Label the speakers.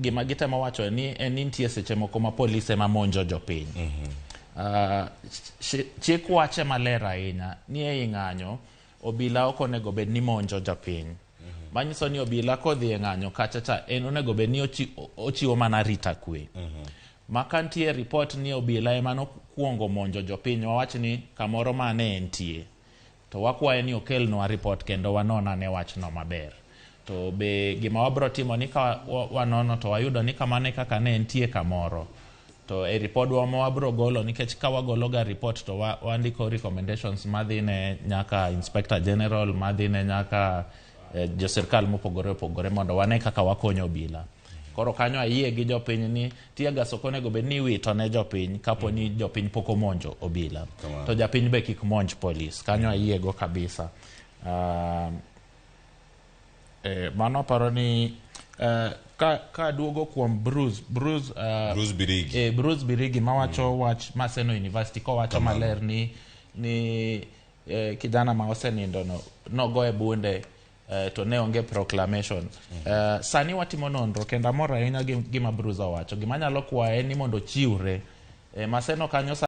Speaker 1: gima gitemo wacho ni en nitie seche moko ma polise ma monjo jopiny. Chik wache maler ahinya ni ei ng'anyo obila ok onego bed ni monjo jopiny. Manyiso ni obila kodhi e ng'anyo kacha cha en onego bed ni ochiwo mana rita kwe. Maka nitie report ni obila ema nokuongo monjo jopiny, wawach ni kamoro mane entie, to wakwaye ni okelnwa report kendo wanonane wachno maber. To be gima wabro timo ni ka wanono to wayudo ni kamane kaka ne entie kamoro, to e report wa wabro golo, nikech ka wagolo ga report to wandiko recommendations madhi ne nyaka Inspector General, madhi ne nyaka jo sirkal mopogore opogore mondo wane kaka wakonyo obila. Koro kanyo ayie gi jopiny ni tiya gas ok onego bed ni wito ne jopiny kapo ni jopiny pok omonjo obila. To jopiny be kik monj police. Kanyo ayie go kabisa. Mano paro ni ka duogo kuom Bruce Birigi. Bruce Birigi mawacho wach Maseno University ko wacho maler ni kijana ma osenindo no go e bunde to ne onge proclamation. Sani watimo nonro kendo amor ahinya gima Bruce owacho. Gima nyalo kwaye ni mondo chiwre Maseno kanyo